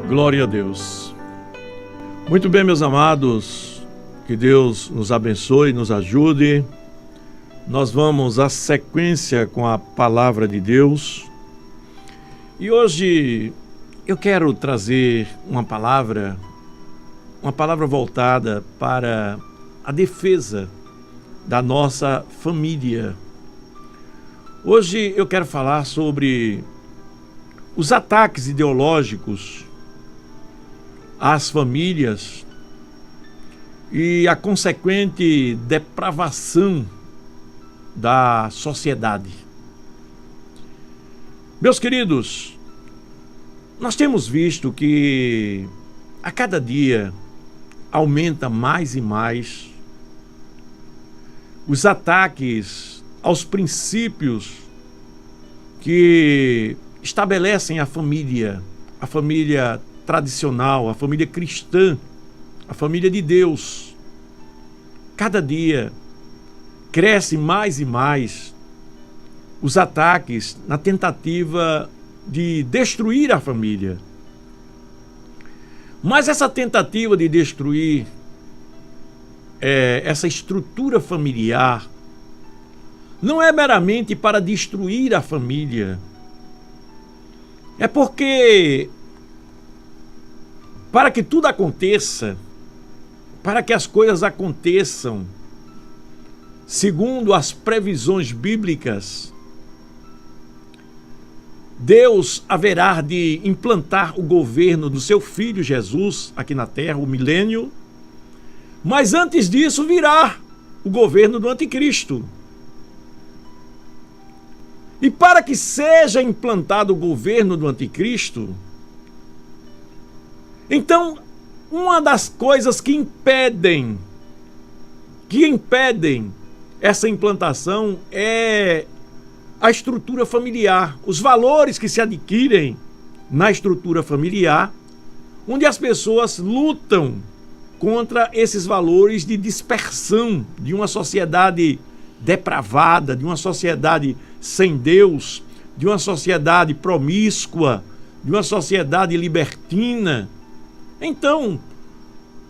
Glória a Deus. Muito bem, meus amados, que Deus nos abençoe, nos ajude. Nós vamos à sequência com a palavra de Deus. E hoje eu quero trazer uma palavra voltada para a defesa da nossa família. Hoje eu quero falar sobre os ataques ideológicos às famílias e a consequente depravação da sociedade. Meus queridos, nós temos visto que a cada dia aumenta mais e mais os ataques aos princípios que estabelecem a família tradicional, a família cristã, a família de Deus. Cada dia cresce mais e mais os ataques na tentativa de destruir a família. Mas essa tentativa de destruir essa estrutura familiar não é meramente para destruir a família. É porque para que tudo aconteça, para que as coisas aconteçam segundo as previsões bíblicas, Deus haverá de implantar o governo do seu Filho Jesus aqui na terra, o milênio, mas antes disso virá o governo do anticristo. E para que seja implantado o governo do anticristo, então, uma das coisas que impedem essa implantação é a estrutura familiar, os valores que se adquirem na estrutura familiar, onde as pessoas lutam contra esses valores de dispersão de uma sociedade depravada, de uma sociedade sem Deus, de uma sociedade promíscua, de uma sociedade libertina. Então,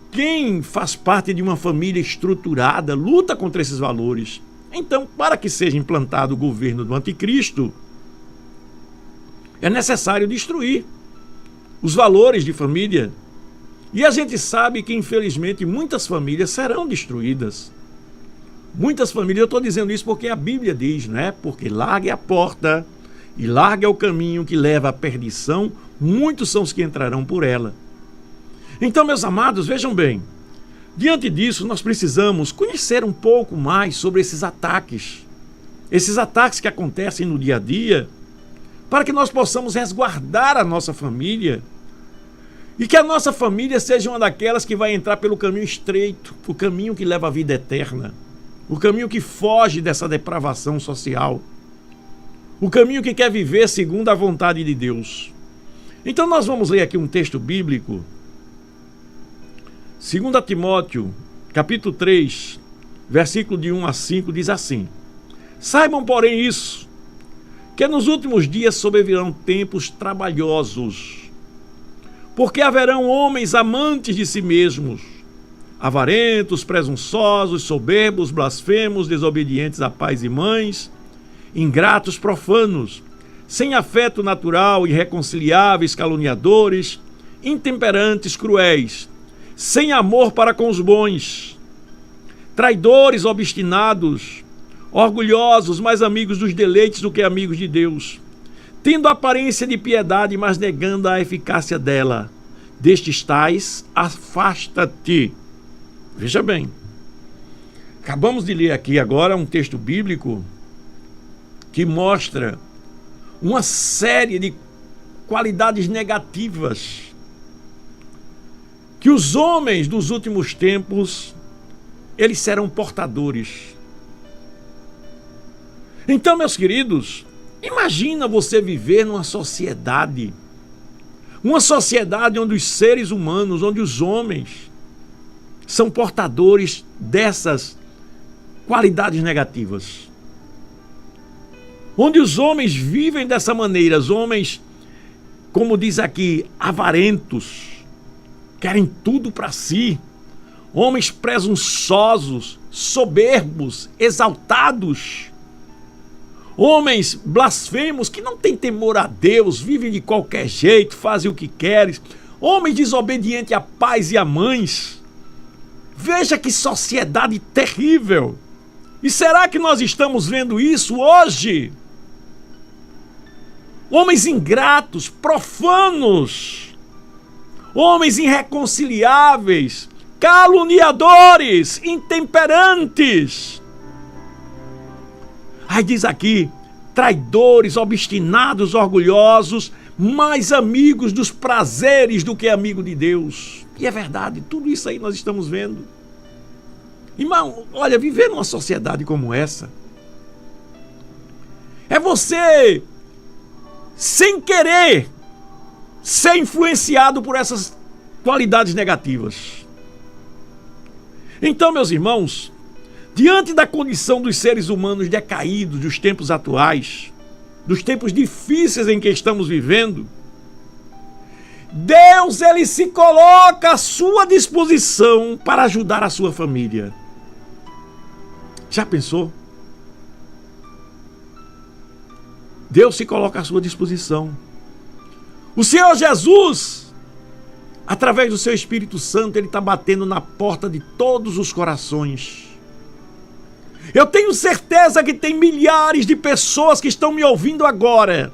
quem faz parte de uma família estruturada luta contra esses valores. Então, para que seja implantado o governo do anticristo, é necessário destruir os valores de família. E a gente sabe que, infelizmente, muitas famílias serão destruídas. Muitas famílias, eu estou dizendo isso porque a Bíblia diz, né? Porque larga é a porta e larga é o caminho que leva à perdição, muitos são os que entrarão por ela. Então, meus amados, vejam bem, diante disso nós precisamos conhecer um pouco mais sobre esses ataques que acontecem no dia a dia, para que nós possamos resguardar a nossa família e que a nossa família seja uma daquelas que vai entrar pelo caminho estreito, o caminho que leva à vida eterna, o caminho que foge dessa depravação social, o caminho que quer viver segundo a vontade de Deus. Então nós vamos ler aqui um texto bíblico, 2 Timóteo, capítulo 3, versículo de 1 a 5, diz assim: Saibam, porém, isso, que nos últimos dias sobrevirão tempos trabalhosos, porque haverão homens amantes de si mesmos, avarentos, presunçosos, soberbos, blasfemos, desobedientes a pais e mães, ingratos, profanos, sem afeto natural, irreconciliáveis, caluniadores, intemperantes, cruéis, sem amor para com os bons, traidores, obstinados, orgulhosos, mais amigos dos deleites do que amigos de Deus, tendo aparência de piedade, mas negando a eficácia dela. Destes tais, afasta-te. Veja bem, acabamos de ler aqui agora um texto bíblico que mostra uma série de qualidades negativas que os homens dos últimos tempos, eles serão portadores. Então, meus queridos, imagina você viver numa sociedade onde os seres humanos, onde os homens são portadores dessas qualidades negativas. Onde os homens vivem dessa maneira, os homens como diz aqui, avarentos, querem tudo para si, homens presunçosos, soberbos, exaltados, homens blasfemos que não têm temor a Deus, vivem de qualquer jeito, fazem o que querem, homens desobedientes a pais e a mães. Veja que sociedade terrível! E será que nós estamos vendo isso hoje? Homens ingratos, profanos, homens irreconciliáveis, caluniadores, intemperantes. Aí diz aqui, traidores, obstinados, orgulhosos, mais amigos dos prazeres do que amigo de Deus. E é verdade, tudo isso aí nós estamos vendo. Irmão, olha, viver numa sociedade como essa é você, sem querer, ser influenciado por essas qualidades negativas. Então, meus irmãos, diante da condição dos seres humanos decaídos dos tempos atuais, dos tempos difíceis em que estamos vivendo, Deus, ele se coloca à sua disposição para ajudar a sua família. Já pensou? Deus se coloca à sua disposição. O Senhor Jesus, através do seu Espírito Santo, ele está batendo na porta de todos os corações. Eu tenho certeza que tem milhares de pessoas que estão me ouvindo agora,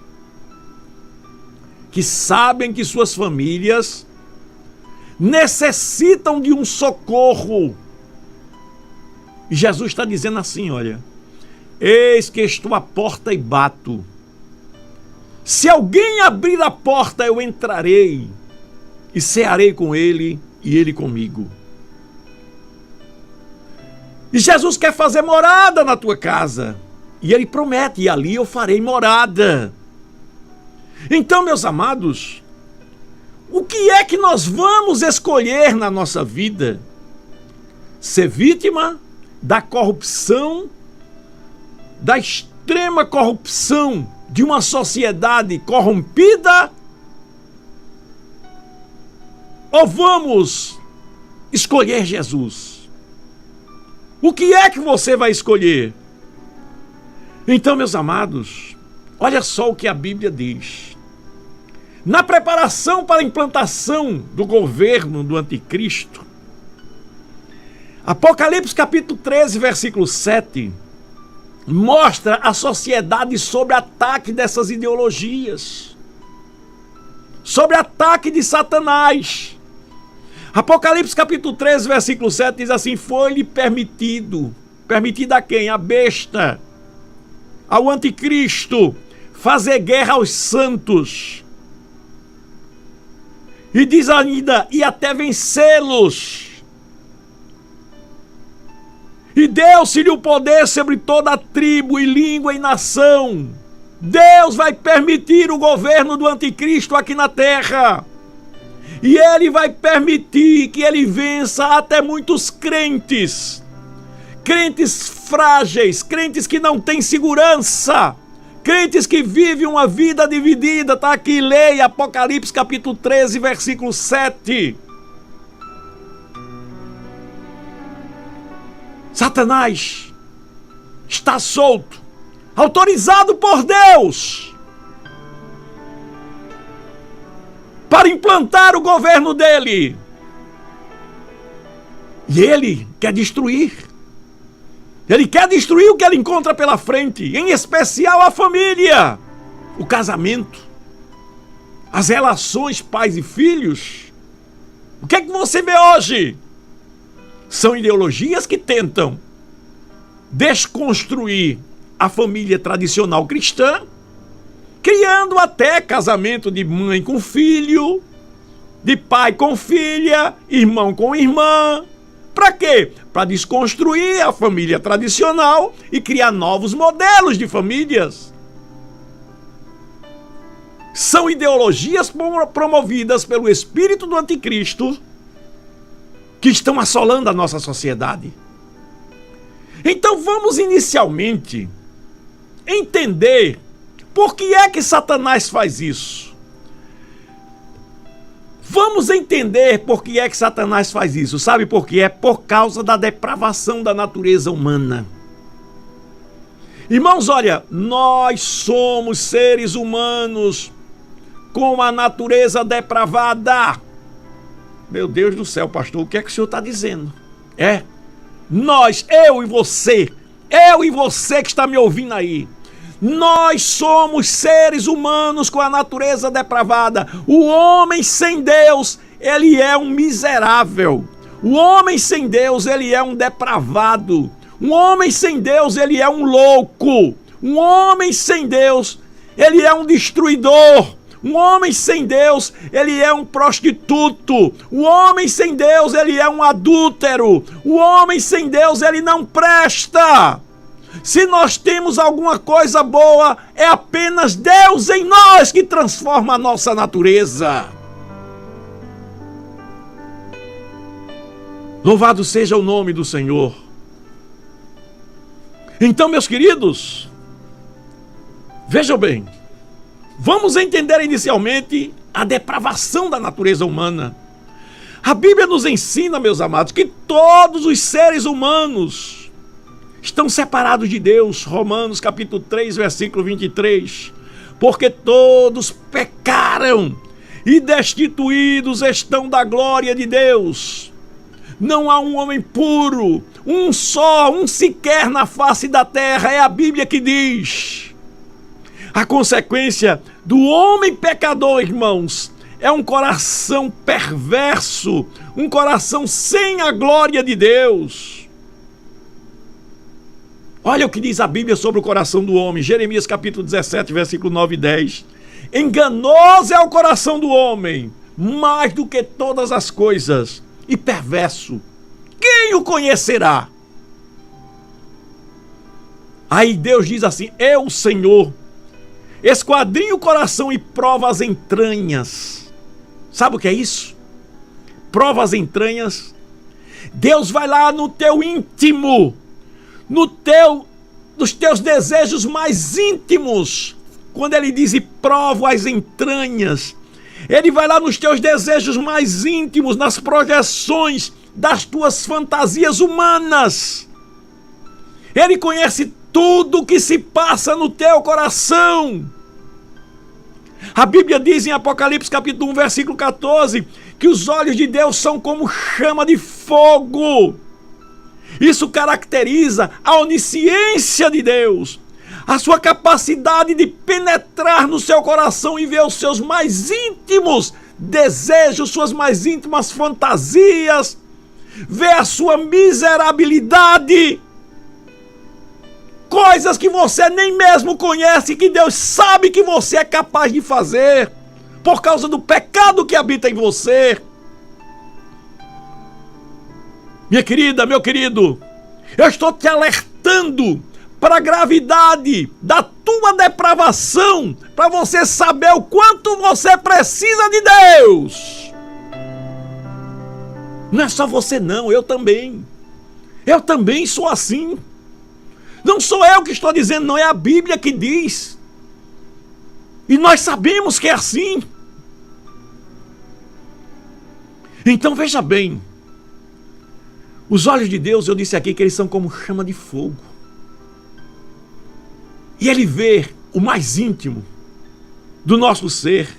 que sabem que suas famílias necessitam de um socorro. E Jesus está dizendo assim, olha, eis que estou à porta e bato. Se alguém abrir a porta, eu entrarei e cearei com ele e ele comigo. E Jesus quer fazer morada na tua casa. E ele promete, e ali eu farei morada. Então, meus amados, o que é que nós vamos escolher na nossa vida? Ser vítima da corrupção, da extrema corrupção de uma sociedade corrompida? Ou vamos escolher Jesus? O que é que você vai escolher? Então, meus amados, olha só o que a Bíblia diz. Na preparação para a implantação do governo do anticristo, Apocalipse capítulo 13, versículo 7, mostra a sociedade sob ataque dessas ideologias, sobre ataque de Satanás. Apocalipse capítulo 13, versículo 7 diz assim, foi-lhe permitido a quem? A besta, ao anticristo, fazer guerra aos santos. E diz ainda, e até vencê-los. E deu-se-lhe o poder sobre toda a tribo e língua e nação. Deus vai permitir o governo do anticristo aqui na terra. E ele vai permitir que ele vença até muitos crentes. Crentes frágeis, crentes que não têm segurança. Crentes que vivem uma vida dividida. Está aqui, leia Apocalipse capítulo 13, versículo 7. Satanás está solto, autorizado por Deus, para implantar o governo dele. E ele quer destruir. Ele quer destruir o que ele encontra pela frente, em especial a família, o casamento, as relações pais e filhos. O que é que você vê hoje? São ideologias que tentam desconstruir a família tradicional cristã, criando até casamento de mãe com filho, de pai com filha, irmão com irmã. Para quê? Para desconstruir a família tradicional e criar novos modelos de famílias. São ideologias promovidas pelo espírito do anticristo que estão assolando a nossa sociedade. Então vamos inicialmente entender por que é que Satanás faz isso. Vamos entender por que é que Satanás faz isso. Sabe por quê? É por causa da depravação da natureza humana. Irmãos, olha, nós somos seres humanos com a natureza depravada. Meu Deus do céu, pastor, o que é que o senhor está dizendo? Nós, eu e você que está me ouvindo aí, nós somos seres humanos com a natureza depravada. O homem sem Deus, ele é um miserável. O homem sem Deus, ele é um depravado. Um homem sem Deus, ele é um louco. Um homem sem Deus, ele é um destruidor. Um homem sem Deus, ele é um prostituto. O homem sem Deus, ele é um adúltero. O homem sem Deus, ele não presta. Se nós temos alguma coisa boa, é apenas Deus em nós que transforma a nossa natureza. Louvado seja o nome do Senhor. Então, meus queridos, vejam bem, vamos entender inicialmente a depravação da natureza humana. A Bíblia nos ensina, meus amados, que todos os seres humanos estão separados de Deus. Romanos capítulo 3, versículo 23. Porque todos pecaram e destituídos estão da glória de Deus. Não há um homem puro, um só, um sequer na face da terra, é a Bíblia que diz. A consequência do homem pecador, irmãos, é um coração perverso, um coração sem a glória de Deus. Olha o que diz a Bíblia sobre o coração do homem, Jeremias capítulo 17, versículo 9 e 10. Enganoso é o coração do homem, mais do que todas as coisas, e perverso. Quem o conhecerá? Aí Deus diz assim: eu, Senhor, esquadrinho o coração e prova as entranhas. Sabe o que é isso? Prova as entranhas. Deus vai lá no teu íntimo, nos teus desejos mais íntimos. Quando ele diz e prova as entranhas, ele vai lá nos teus desejos mais íntimos, nas projeções das tuas fantasias humanas. Ele conhece tudo o que se passa no teu coração. A Bíblia diz em Apocalipse capítulo 1, versículo 14, que os olhos de Deus são como chama de fogo. Isso caracteriza a onisciência de Deus, a sua capacidade de penetrar no seu coração e ver os seus mais íntimos desejos, suas mais íntimas fantasias, ver a sua miserabilidade, coisas que você nem mesmo conhece, que Deus sabe que você é capaz de fazer, por causa do pecado que habita em você. Minha querida, meu querido, eu estou te alertando para a gravidade da tua depravação, para você saber o quanto você precisa de Deus. Não é só você não, eu também. Eu também sou assim. Não sou eu que estou dizendo, não, é a Bíblia que diz. E nós sabemos que é assim. Então veja bem, os olhos de Deus, eu disse aqui que eles são como chama de fogo. E ele vê o mais íntimo do nosso ser,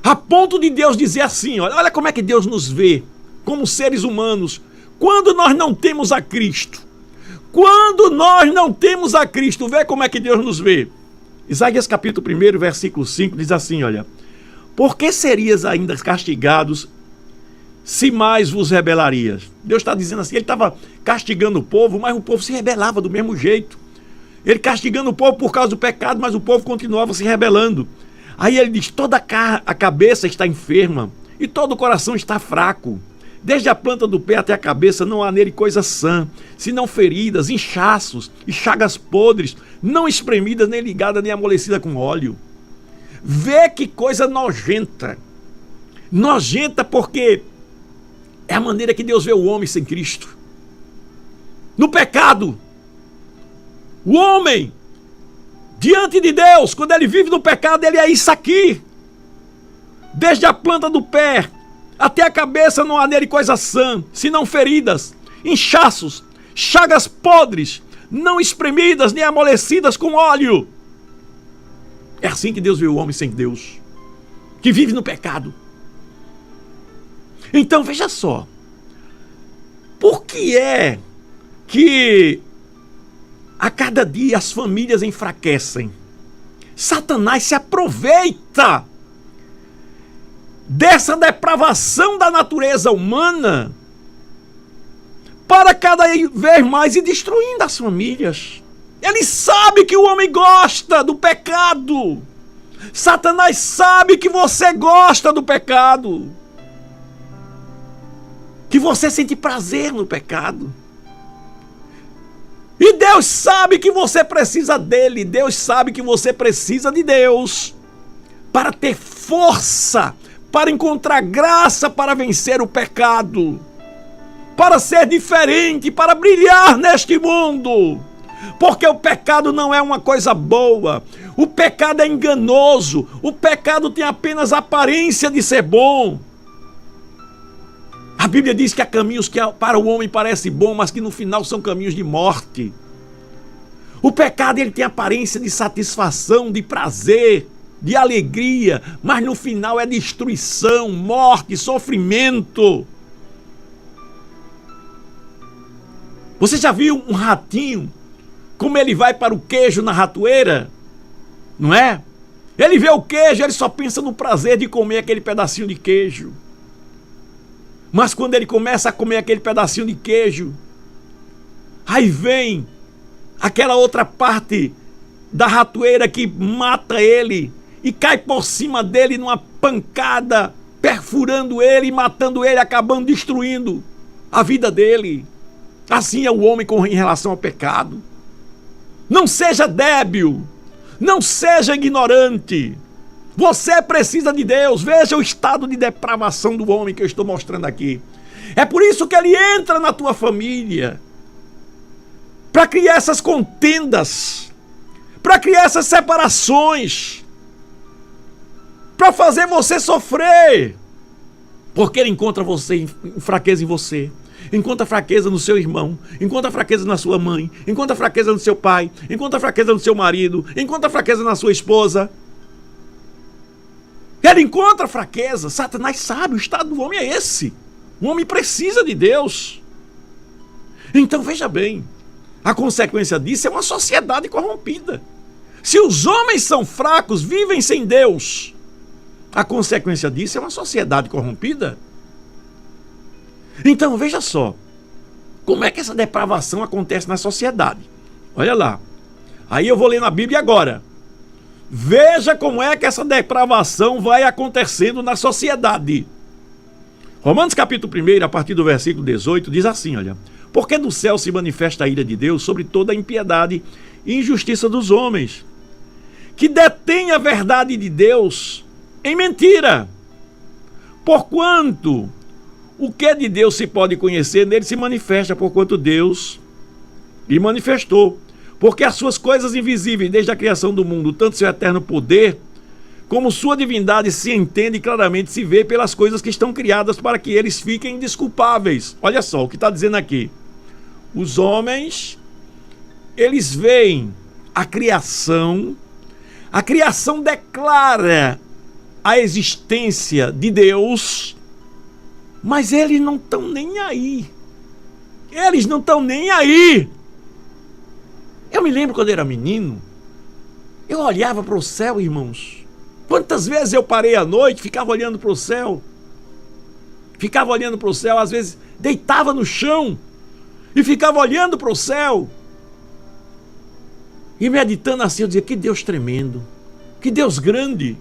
a ponto de Deus dizer assim, olha como é que Deus nos vê como seres humanos quando nós não temos a Cristo. Quando nós não temos a Cristo, vê como é que Deus nos vê. Isaías capítulo 1, versículo 5 diz assim, olha: por que serias ainda castigados se mais vos rebelarias? Deus está dizendo assim, ele estava castigando o povo, mas o povo se rebelava do mesmo jeito. Ele castigando o povo por causa do pecado, mas o povo continuava se rebelando. Aí ele diz, toda a cabeça está enferma e todo o coração está fraco. Desde a planta do pé até a cabeça não há nele coisa sã, senão feridas, inchaços e chagas podres, não espremidas, nem ligadas, nem amolecida com óleo. Vê que coisa nojenta. Nojenta porque é a maneira que Deus vê o homem sem Cristo. No pecado. O homem, diante de Deus, quando ele vive no pecado, ele é isso aqui. Desde a planta do pé até a cabeça não há nele coisa sã, senão feridas, inchaços, chagas podres, não espremidas nem amolecidas com óleo. É assim que Deus vê o homem sem Deus, que vive no pecado. Então veja só, por que é que a cada dia as famílias enfraquecem? Satanás se aproveita dessa depravação da natureza humana para cada vez mais ir destruindo as famílias. Ele sabe que o homem gosta do pecado. Satanás sabe que você gosta do pecado, que você sente prazer no pecado. E Deus sabe que você precisa dele. Deus sabe que você precisa de Deus para ter força, para encontrar graça para vencer o pecado, para ser diferente, para brilhar neste mundo. Porque o pecado não é uma coisa boa. O pecado é enganoso. O pecado tem apenas a aparência de ser bom. A Bíblia diz que há caminhos que para o homem parecem bons, mas que no final são caminhos de morte. O pecado ele tem aparência de satisfação, de prazer, de alegria, mas no final é destruição, morte, sofrimento. Você já viu um ratinho, como ele vai para o queijo na ratoeira? Não é? Ele vê o queijo, ele só pensa no prazer de comer aquele pedacinho de queijo. Mas quando ele começa a comer aquele pedacinho de queijo, aí vem aquela outra parte da ratoeira que mata ele e cai por cima dele numa pancada, perfurando ele, matando ele, acabando destruindo a vida dele. Assim é o homem em relação ao pecado. Não seja débil, não seja ignorante. Você precisa de Deus. Veja o estado de depravação do homem que eu estou mostrando aqui. É por isso que ele entra na tua família, para criar essas contendas, para criar essas separações, para fazer você sofrer, porque ele encontra você fraqueza em você, encontra fraqueza no seu irmão, encontra fraqueza na sua mãe, encontra fraqueza no seu pai, encontra fraqueza no seu marido, encontra fraqueza na sua esposa. Ele encontra fraqueza. Satanás sabe, o estado do homem é esse. O homem precisa de Deus. Então veja bem, a consequência disso é uma sociedade corrompida. Se os homens são fracos, vivem sem Deus, a consequência disso é uma sociedade corrompida. Então veja só, como é que essa depravação acontece na sociedade. Olha lá, aí eu vou ler na Bíblia agora. Veja como é que essa depravação vai acontecendo na sociedade. Romanos capítulo 1, a partir do versículo 18, diz assim, olha: porque do céu se manifesta a ira de Deus sobre toda a impiedade e injustiça dos homens, que detém a verdade de Deus em mentira. Porquanto o que de Deus se pode conhecer, nele se manifesta, porquanto Deus lhe manifestou. Porque as suas coisas invisíveis, desde a criação do mundo, tanto seu eterno poder, como sua divindade, se entende claramente, se vê pelas coisas que estão criadas, para que eles fiquem indesculpáveis. Olha só o que está dizendo aqui. Os homens, eles veem a criação declara a existência de Deus, mas eles não estão nem aí. Eles não estão nem aí. Eu me lembro quando eu era menino, eu olhava para o céu, irmãos. Quantas vezes eu parei à noite, ficava olhando para o céu. Ficava olhando para o céu, às vezes deitava no chão e ficava olhando para o céu. E meditando assim, eu dizia, que Deus tremendo, que Deus grande.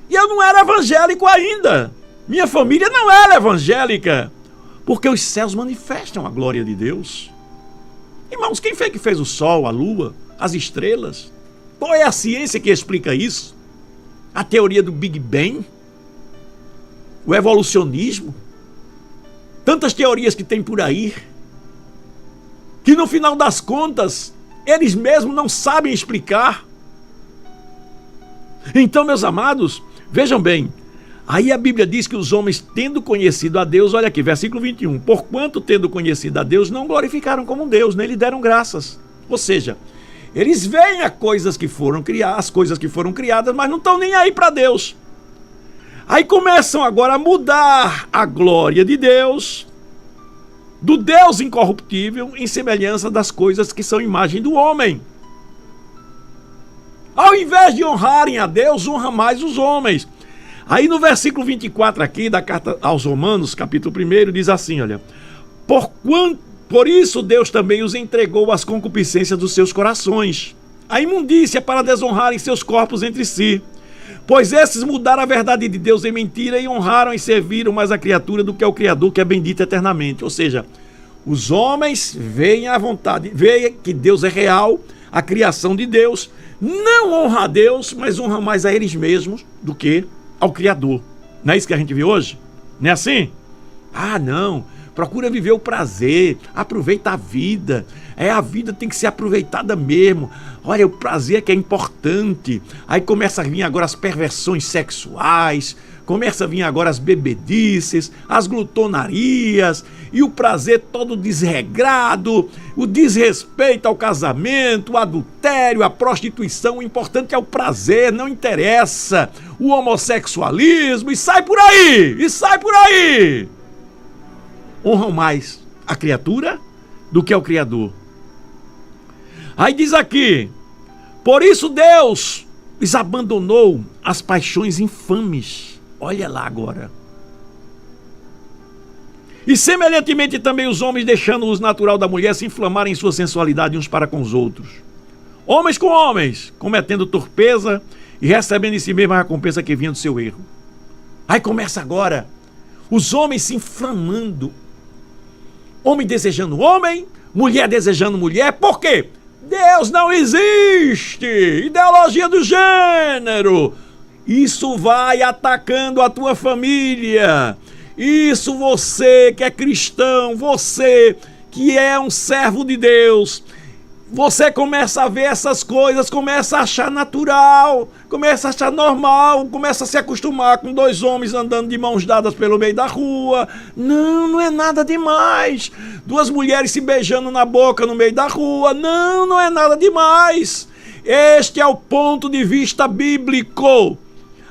E eu não era evangélico ainda. Minha família não era evangélica. Porque os céus manifestam a glória de Deus. Irmãos, quem foi que fez o sol, a lua, as estrelas? Qual é a ciência que explica isso? A teoria do Big Bang? O evolucionismo? Tantas teorias que tem por aí, que no final das contas, eles mesmos não sabem explicar. Então, meus amados, vejam bem, Aí a Bíblia diz que os homens, tendo conhecido a Deus, olha aqui, versículo 21, porquanto tendo conhecido a Deus, não glorificaram como Deus, nem lhe deram graças. Ou seja, eles veem as coisas que foram criadas, mas não estão nem aí para Deus. Aí começam agora a mudar a glória de Deus, do Deus incorruptível, em semelhança das coisas que são imagem do homem. Ao invés de honrarem a Deus, honram mais os homens. Aí no versículo 24 aqui da carta aos Romanos, capítulo 1, diz assim, olha, por isso Deus também os entregou às concupiscências dos seus corações, a imundícia para desonrarem seus corpos entre si, pois esses mudaram a verdade de Deus em mentira e honraram e serviram mais a criatura do que ao Criador, que é bendito eternamente. Ou seja, os homens veem a vontade, veem que Deus é real, a criação de Deus, não honra a Deus, mas honra mais a eles mesmos do que ao Criador. Não é isso que a gente vê hoje? Não é assim? Ah, não. Procura viver o prazer, aproveita a vida. A vida tem que ser aproveitada mesmo. Olha, o prazer é que é importante. Aí começa a vir agora as perversões sexuais, começa a vir agora as bebedices, as glutonarias, e o prazer todo desregrado, o desrespeito ao casamento, o adultério, a prostituição. O importante é o prazer, não interessa o homossexualismo, e sai por aí, honram mais a criatura do que ao Criador. Aí diz aqui, por isso Deus os abandonou as paixões infames. Olha lá agora. E semelhantemente também os homens, deixando o uso natural da mulher, se inflamarem em sua sensualidade uns para com os outros. Homens com homens, cometendo torpeza e recebendo em si mesmo a recompensa que vinha do seu erro. Aí começa agora os homens se inflamando. Homem desejando homem, mulher desejando mulher. Por quê? Deus não existe. Ideologia do gênero. Isso vai atacando a tua família. Isso, você que é cristão, você que é um servo de Deus, você começa a ver essas coisas, começa a achar natural, começa a achar normal, começa a se acostumar com dois homens andando de mãos dadas pelo meio da rua. Não, não é nada demais. Duas mulheres se beijando na boca no meio da rua. Não, não é nada demais. Este é o ponto de vista bíblico.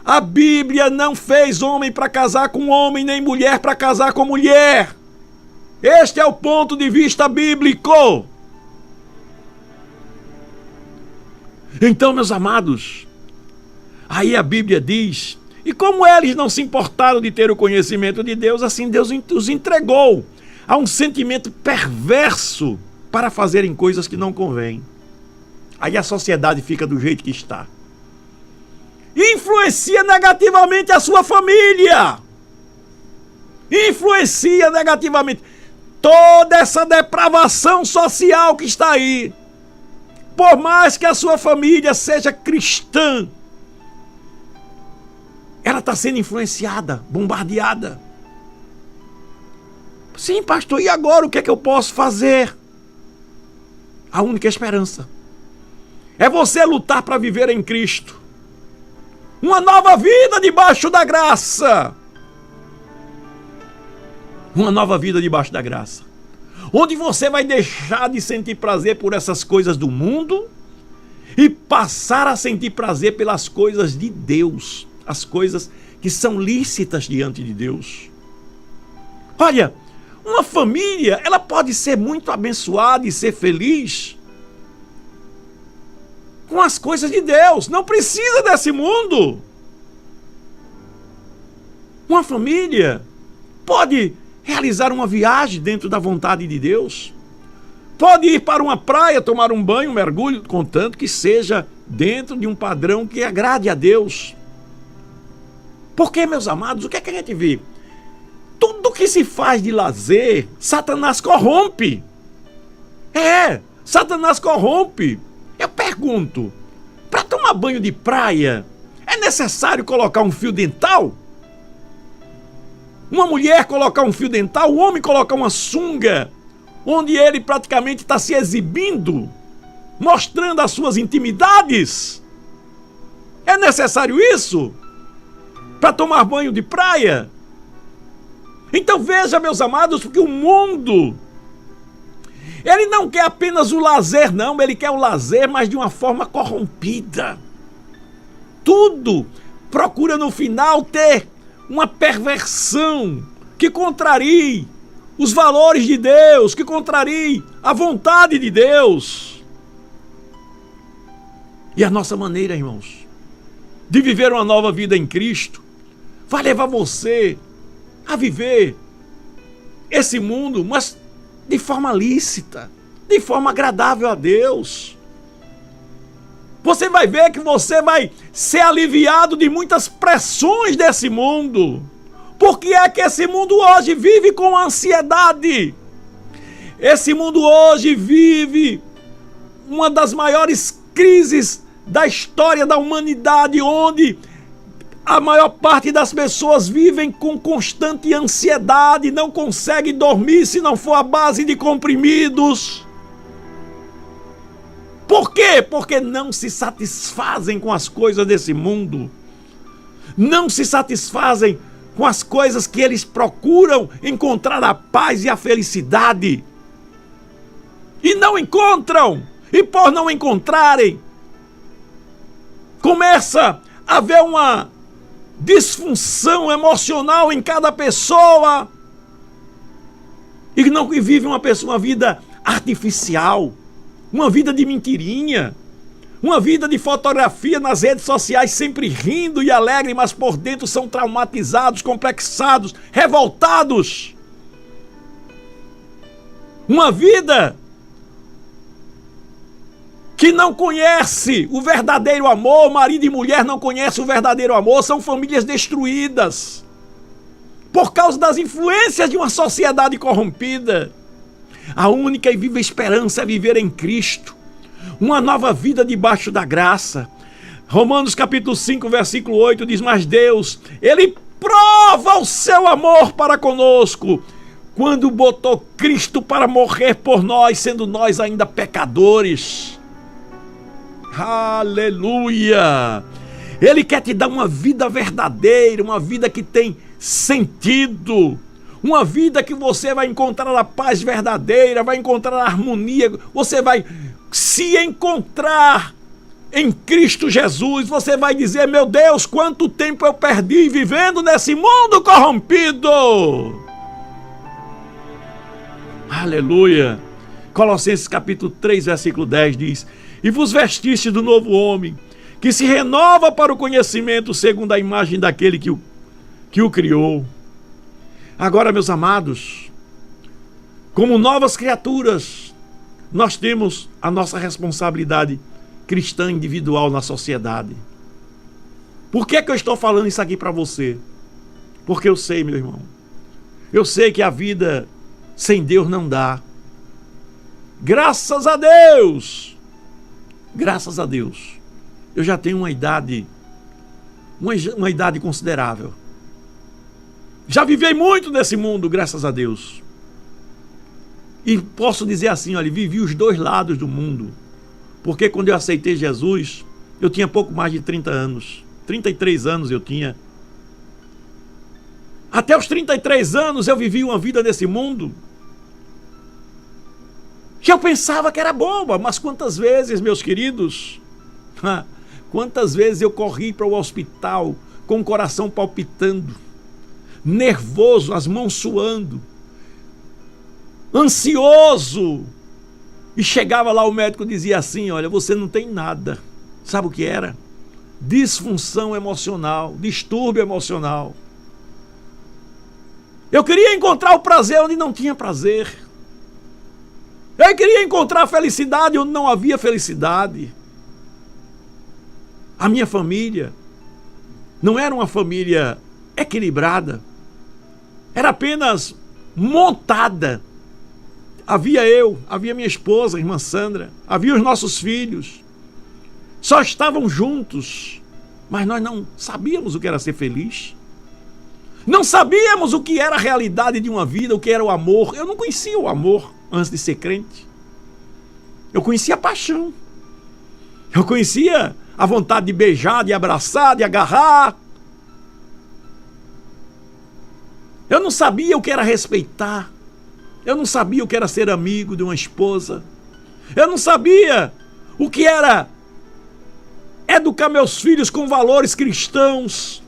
A Bíblia não fez homem para casar com homem, nem mulher para casar com mulher. Este é o ponto de vista bíblico. Então, meus amados, aí a Bíblia diz, e como eles não se importaram de ter o conhecimento de Deus, assim Deus os entregou a um sentimento perverso para fazerem coisas que não convêm. Aí a sociedade fica do jeito que está. Influencia negativamente a sua família. Influencia negativamente toda essa depravação social que está aí. Por mais que a sua família seja cristã, ela está sendo influenciada, bombardeada. Sim, pastor, e agora o que é que eu posso fazer? A única esperança é você lutar para viver em Cristo. Uma nova vida debaixo da graça. Uma nova vida debaixo da graça. Onde você vai deixar de sentir prazer por essas coisas do mundo e passar a sentir prazer pelas coisas de Deus. As coisas que são lícitas diante de Deus. Olha, uma família, ela pode ser muito abençoada e ser feliz com as coisas de Deus. Não precisa desse mundo. Uma família pode realizar uma viagem dentro da vontade de Deus. Pode ir para uma praia, tomar um banho, um mergulho, contanto que seja dentro de um padrão que agrade a Deus. Porque, meus amados, o que é que a gente vê? Tudo que se faz de lazer, Satanás corrompe. Satanás corrompe. Eu pergunto, para tomar banho de praia, é necessário colocar um fio dental? Uma mulher colocar um fio dental, o homem colocar uma sunga, onde ele praticamente está se exibindo, mostrando as suas intimidades? É necessário isso? para tomar banho de praia. Então veja, meus amados, porque o mundo, ele não quer apenas o lazer, não. Ele quer o lazer, mas de uma forma corrompida. Tudo procura no final ter uma perversão que contrarie os valores de Deus, que contrarie a vontade de Deus. E a nossa maneira, irmãos, de viver uma nova vida em Cristo vai levar você a viver esse mundo, mas de forma lícita, de forma agradável a Deus. Você vai ver que você vai ser aliviado de muitas pressões desse mundo. Porque é que esse mundo hoje vive com ansiedade. Esse mundo hoje vive uma das maiores crises da história da humanidade, onde a maior parte das pessoas vivem com constante ansiedade, não consegue dormir se não for à base de comprimidos. Por quê? Porque não se satisfazem com as coisas desse mundo. Não se satisfazem com as coisas que eles procuram encontrar a paz e a felicidade. E não encontram. E por não encontrarem, começa a haver uma disfunção emocional em cada pessoa. E vive uma vida artificial. Uma vida de mentirinha. Uma vida de fotografia nas redes sociais, sempre rindo e alegre, mas por dentro são traumatizados, complexados, revoltados. Uma vida que não conhece o verdadeiro amor, marido e mulher não conhecem o verdadeiro amor, são famílias destruídas por causa das influências de uma sociedade corrompida. A única e viva esperança é viver em Cristo, uma nova vida debaixo da graça. Romanos capítulo 5, versículo 8 diz: mas Deus, Ele prova o seu amor para conosco, quando botou Cristo para morrer por nós, sendo nós ainda pecadores. Aleluia! Ele quer te dar uma vida verdadeira, uma vida que tem sentido, uma vida que você vai encontrar a paz verdadeira, vai encontrar a harmonia, você vai se encontrar em Cristo Jesus. Você vai dizer: meu Deus, quanto tempo eu perdi vivendo nesse mundo corrompido. Aleluia! Colossenses capítulo 3, versículo 10 diz: e vos vestiste do novo homem, que se renova para o conhecimento segundo a imagem daquele que o criou. Agora, meus amados, como novas criaturas, nós temos a nossa responsabilidade cristã individual na sociedade. Por que eu estou falando isso aqui para você? Porque eu sei, meu irmão, eu sei que a vida sem Deus não dá. Graças a Deus, eu já tenho uma idade considerável. Já vivei muito nesse mundo, graças a Deus. E posso dizer assim, olha, vivi os dois lados do mundo. Porque quando eu aceitei Jesus, eu tinha pouco mais de 30 anos. 33 anos eu tinha. Até os 33 anos eu vivi uma vida nesse mundo que eu pensava que era boba. Mas quantas vezes, meus queridos, quantas vezes eu corri para o hospital com o coração palpitando, nervoso, as mãos suando, ansioso, e chegava lá, o médico dizia assim: olha, você não tem nada. Sabe o que era? Disfunção emocional, distúrbio emocional. Eu queria encontrar o prazer onde não tinha prazer. Eu queria encontrar a felicidade onde não havia felicidade. A minha família não era uma família equilibrada, era apenas montada. Havia eu, havia minha esposa, a irmã Sandra, havia os nossos filhos. Só estavam juntos, mas nós não sabíamos o que era ser feliz. Não sabíamos o que era a realidade de uma vida, o que era o amor. Eu não conhecia o amor antes de ser crente. Eu conhecia a paixão. Eu conhecia a vontade de beijar, de abraçar, de agarrar. Eu não sabia o que era respeitar. Eu não sabia o que era ser amigo de uma esposa. Eu não sabia o que era educar meus filhos com valores cristãos.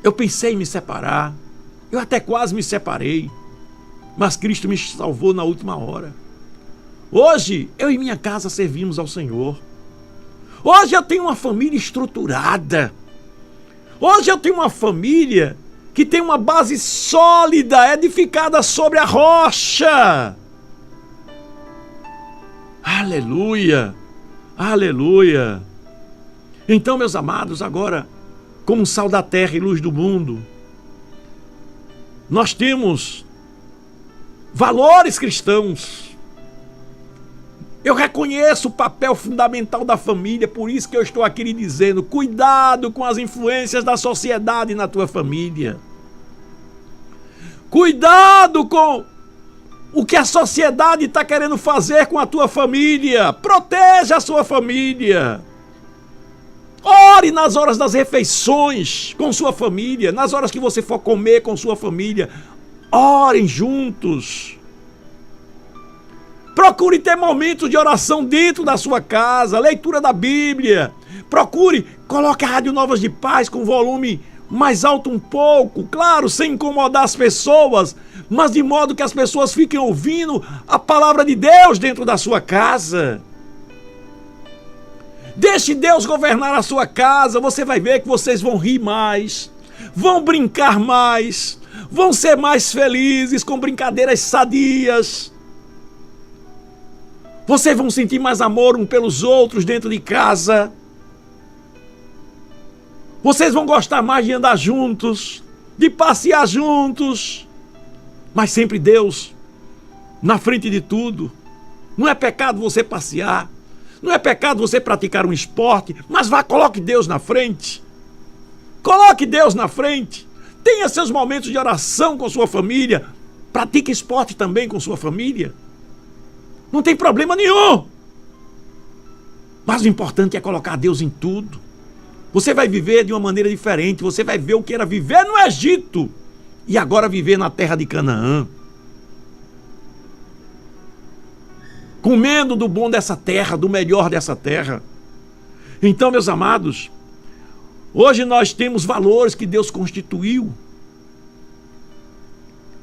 Eu pensei em me separar. Eu até quase me separei. Mas Cristo me salvou na última hora. Hoje, eu e minha casa servimos ao Senhor. Hoje eu tenho uma família estruturada. Hoje eu tenho uma família que tem uma base sólida, edificada sobre a rocha. Aleluia! Aleluia! Então, meus amados, agora, como sal da terra e luz do mundo, nós temos valores cristãos. Eu reconheço o papel fundamental da família, por isso que eu estou aqui lhe dizendo, cuidado com as influências da sociedade na tua família. Cuidado com o que a sociedade está querendo fazer com a tua família. Proteja a sua família. Ore nas horas das refeições com sua família, nas horas que você for comer com sua família. Orem juntos. Procure ter momentos de oração dentro da sua casa, leitura da Bíblia. Coloque a Rádio Novas de Paz com volume mais alto um pouco, claro, sem incomodar as pessoas, mas de modo que as pessoas fiquem ouvindo a palavra de Deus dentro da sua casa. Deixe Deus governar a sua casa, você vai ver que vocês vão rir mais, vão brincar mais, vão ser mais felizes com brincadeiras sadias. Vocês vão sentir mais amor um pelos outros dentro de casa. Vocês vão gostar mais de andar juntos, de passear juntos. Mas sempre Deus na frente de tudo. Não é pecado você passear. Não é pecado você praticar um esporte. Mas coloque Deus na frente. Coloque Deus na frente. Tenha seus momentos de oração com sua família. Pratique esporte também com sua família. Não tem problema nenhum. Mas o importante é colocar Deus em tudo. Você vai viver de uma maneira diferente. Você vai ver o que era viver no Egito e agora viver na terra de Canaã. Comendo do bom dessa terra, do melhor dessa terra. Então, meus amados, hoje nós temos valores que Deus constituiu.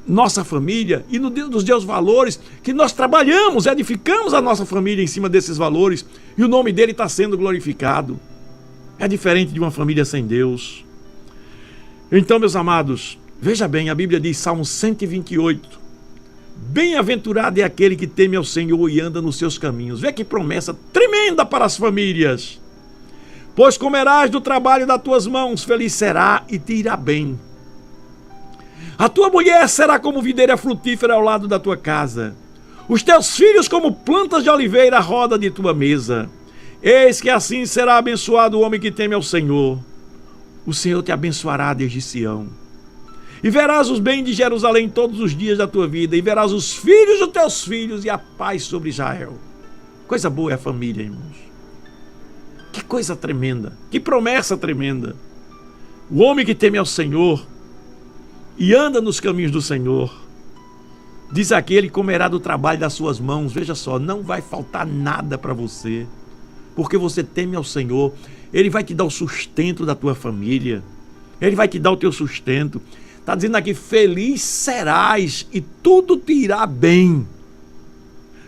Nossa família e nos deu os valores que nós trabalhamos, edificamos a nossa família em cima desses valores e o nome dele está sendo glorificado. É diferente de uma família sem Deus. Então, meus amados, veja bem, a Bíblia diz, Salmo 128, bem-aventurado é aquele que teme ao Senhor e anda nos seus caminhos. Vê que promessa tremenda para as famílias. Pois comerás do trabalho das tuas mãos, feliz será e te irá bem. A tua mulher será como videira frutífera ao lado da tua casa. Os teus filhos como plantas de oliveira à roda de tua mesa. Eis que assim será abençoado o homem que teme ao Senhor. O Senhor te abençoará desde Sião. E verás os bens de Jerusalém todos os dias da tua vida. E verás os filhos dos teus filhos e a paz sobre Israel. Coisa boa é a família, irmãos. Que coisa tremenda. Que promessa tremenda. O homem que teme ao Senhor e anda nos caminhos do Senhor, diz aquele que comerá do trabalho das suas mãos. Veja só, não vai faltar nada para você, porque você teme ao Senhor. Ele vai te dar o sustento da tua família, Ele vai te dar o teu sustento. Está dizendo aqui, feliz serás e tudo te irá bem.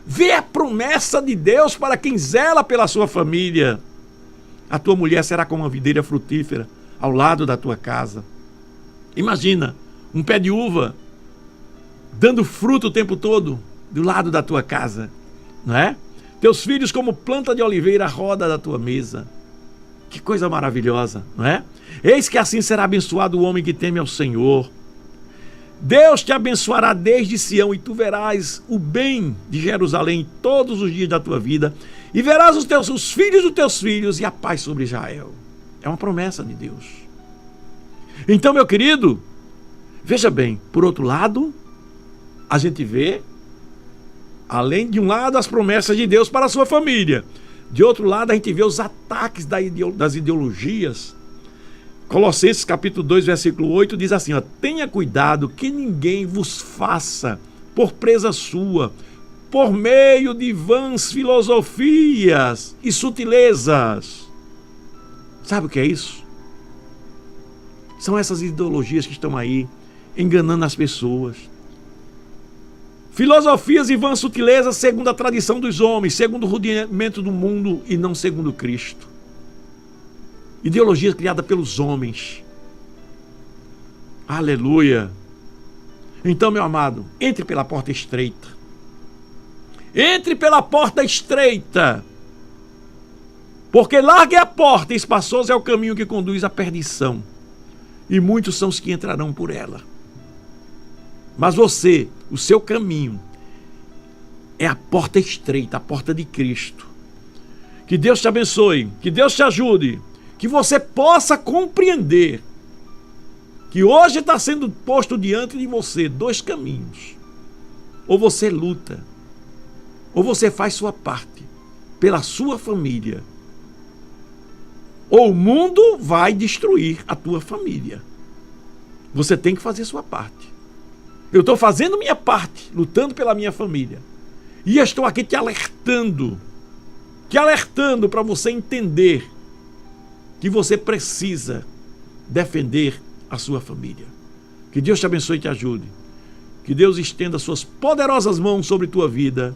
Vê a promessa de Deus para quem zela pela sua família. A tua mulher será como uma videira frutífera ao lado da tua casa. Imagina um pé de uva dando fruto o tempo todo do lado da tua casa, não é? Teus filhos como planta de oliveira à roda da tua mesa. Que coisa maravilhosa, não é? Eis que assim será abençoado o homem que teme ao Senhor. Deus te abençoará desde Sião e tu verás o bem de Jerusalém todos os dias da tua vida e verás os filhos dos teus filhos e a paz sobre Israel. É uma promessa de Deus. Então, meu querido, veja bem, por outro lado, a gente vê, além de um lado, as promessas de Deus para a sua família. De outro lado, a gente vê os ataques das ideologias Colossenses capítulo 2, versículo 8 diz assim, ó, tenha cuidado que ninguém vos faça por presa sua, por meio de vãs filosofias e sutilezas. Sabe o que é isso? São essas ideologias que estão aí enganando as pessoas. Filosofias e vãs sutilezas segundo a tradição dos homens, segundo o rudimento do mundo e não segundo Cristo. Ideologia criada pelos homens. Aleluia. Então, meu amado, entre pela porta estreita. Entre pela porta estreita. Porque larga é a porta e espaçoso é o caminho que conduz à perdição. E muitos são os que entrarão por ela. Mas você, o seu caminho, é a porta estreita, a porta de Cristo. Que Deus te abençoe, que Deus te ajude, que você possa compreender que hoje está sendo posto diante de você dois caminhos. Ou você luta, ou você faz sua parte pela sua família, ou o mundo vai destruir a tua família. Você tem que fazer sua parte. Eu estou fazendo minha parte, lutando pela minha família. E estou aqui te alertando para você entender que você precisa defender a sua família. Que Deus te abençoe e te ajude. Que Deus estenda suas poderosas mãos sobre tua vida,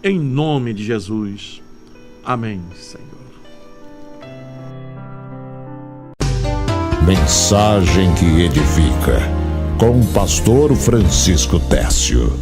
em nome de Jesus. Amém, Senhor. Mensagem que edifica, com o pastor Francisco Tércio.